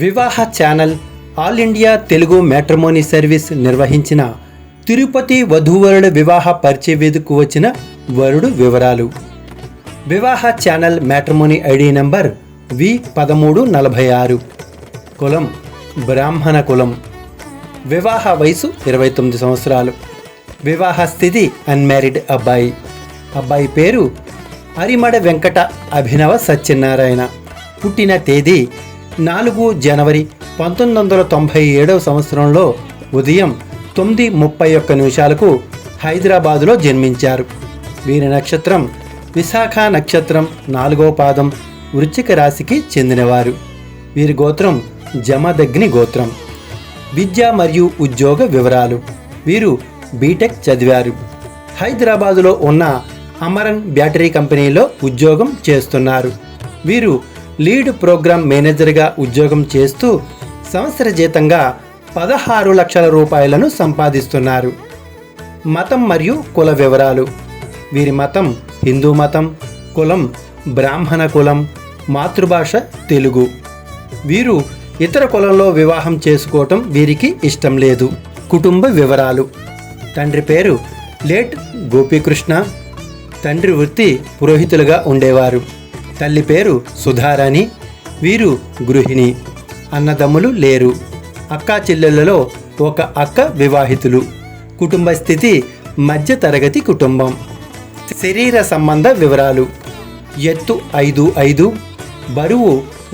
వివాహ channel all India Telugu matrimony service నిర్వహించిన తిరుపతి వధూవరుల వివాహ పరిచయ వేదికకు వచ్చిన వరుడు వివరాలు. వివాహ channel matrimony ID number V1346. కులం బ్రాహ్మణ కులం. వివాహ వయసు 29 సంవత్సరాలు. వివాహ స్థితి అన్మ్యారీడ్ అబ్బాయి. అబ్బాయి పేరు అరిమడ వెంకట అభినవ సత్యనారాయణ. పుట్టిన తేదీ 4 జనవరి 1997 సంవత్సరంలో ఉదయం 9:31 హైదరాబాదులో జన్మించారు. వీరి నక్షత్రం విశాఖ నక్షత్రం, 4వ పాదం, వృశ్చిక రాశికి చెందినవారు. వీరి గోత్రం జమదగ్ని గోత్రం. విద్య మరియు ఉద్యోగ వివరాలు. వీరు బీటెక్ చదివారు. హైదరాబాదులో ఉన్న అమరన్ బ్యాటరీ కంపెనీలో ఉద్యోగం చేస్తున్నారు. వీరు లీడ్ ప్రోగ్రామ్ మేనేజర్గా ఉద్యోగం చేస్తూ సంవత్సర జీతంగా 16 లక్షల రూపాయలను సంపాదిస్తున్నారు. మతం మరియు కుల వివరాలు. వీరి మతం హిందూ మతం. కులం బ్రాహ్మణ కులం. మాతృభాష తెలుగు. వీరు ఇతర కులంలో వివాహం చేసుకోవటం వీరికి ఇష్టం లేదు. కుటుంబ వివరాలు. తండ్రి పేరు లేట్ గోపీకృష్ణ. తండ్రి వృత్తి పురోహితులుగా ఉండేవారు. తల్లి పేరు సుధారాణి. వీరు గృహిణి. అన్నదమ్ములు లేరు. అక్కా చెల్లెళ్లలో ఒక అక్క వివాహితులు. కుటుంబ స్థితి మధ్య తరగతి కుటుంబం. శరీర సంబంధ వివరాలు. ఎత్తు 5'5", బరువు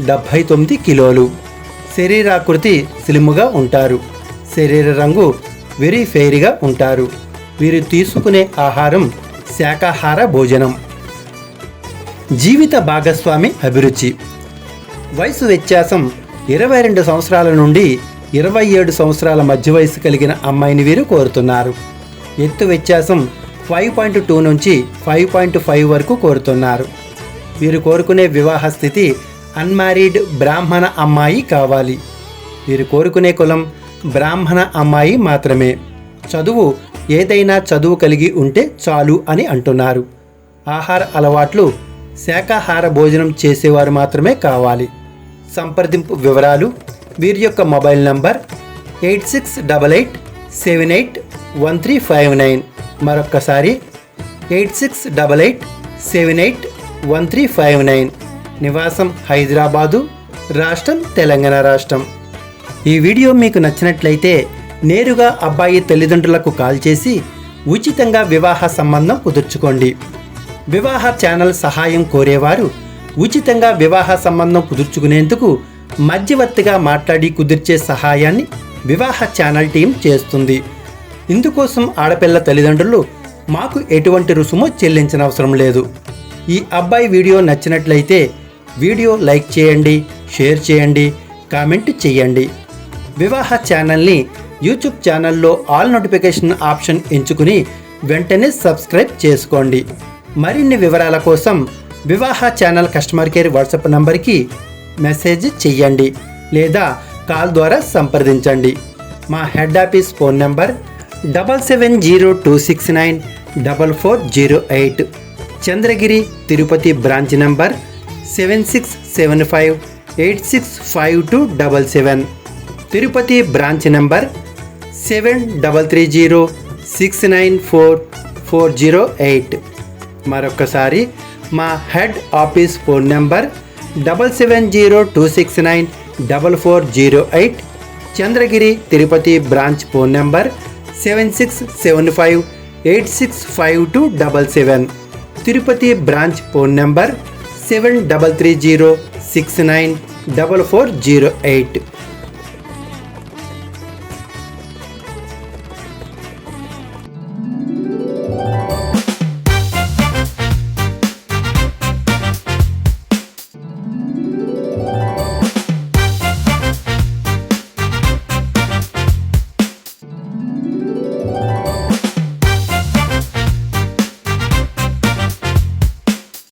79 కిలోలు. శరీరాకృతి స్లిమ్గా ఉంటారు. శరీర రంగు వెరీ ఫెయిర్గా ఉంటారు. వీరు తీసుకునే ఆహారం శాకాహార భోజనం. జీవిత భాగస్వామి అభిరుచి. వయసు వ్యత్యాసం 22 సంవత్సరాల నుండి 27 సంవత్సరాల మధ్య వయసు కలిగిన అమ్మాయిని వీరు కోరుతున్నారు. ఎత్తు వ్యత్యాసం 5.2 నుంచి 5.5 వరకు కోరుతున్నారు. వీరు కోరుకునే వివాహ స్థితి అన్మ్యారీడ్ బ్రాహ్మణ అమ్మాయి కావాలి. వీరు కోరుకునే కులం బ్రాహ్మణ అమ్మాయి మాత్రమే. చదువు ఏదైనా చదువు కలిగి ఉంటే చాలు అని అంటున్నారు. ఆహార అలవాట్లు శాకాహార భోజనం చేసేవారు మాత్రమే కావాలి. సంప్రదింపు వివరాలు. వీరి యొక్క మొబైల్ నంబర్ 8688781359. మరొక్కసారి 8688781359. నివాసం హైదరాబాదు, రాష్ట్రం తెలంగాణ రాష్ట్రం. ఈ వీడియో మీకు నచ్చినట్లయితే నేరుగా అబ్బాయి తల్లిదండ్రులకు కాల్ చేసి ఉచితంగా వివాహ సంబంధం కుదుర్చుకోండి. వివాహ ఛానల్ సహాయం కోరేవారు ఉచితంగా వివాహ సంబంధం కుదుర్చుకునేందుకు మధ్యవర్తిగా మాట్లాడి కుదిర్చే సహాయాన్ని వివాహ ఛానల్ టీం చేస్తుంది. ఇందుకోసం ఆడపిల్ల తల్లిదండ్రులు మాకు ఎటువంటి రుసుము చెల్లించిన అవసరం లేదు. ఈ అబ్బాయి వీడియో నచ్చినట్లయితే వీడియో లైక్ చేయండి, షేర్ చేయండి, కామెంట్ చేయండి. వివాహ ఛానల్ని యూట్యూబ్ ఛానల్లో ఆల్ నోటిఫికేషన్ ఆప్షన్ ఎంచుకుని వెంటనే సబ్స్క్రైబ్ చేసుకోండి. మరిన్ని వివరాల కోసం వివాహ ఛానల్ కస్టమర్ కేర్ వాట్సాప్ నంబర్కి మెసేజ్ చెయ్యండి లేదా కాల్ ద్వారా సంప్రదించండి. మా head office phone number 7702694408. Chandragiri Tirupati branch number 7675865277. Tirupati branch number 7330694408. మరొకసారి మా head office phone number 7702694408. Chandragiri Tirupati branch phone number 7675865277. Tirupati branch phone number 7330694408.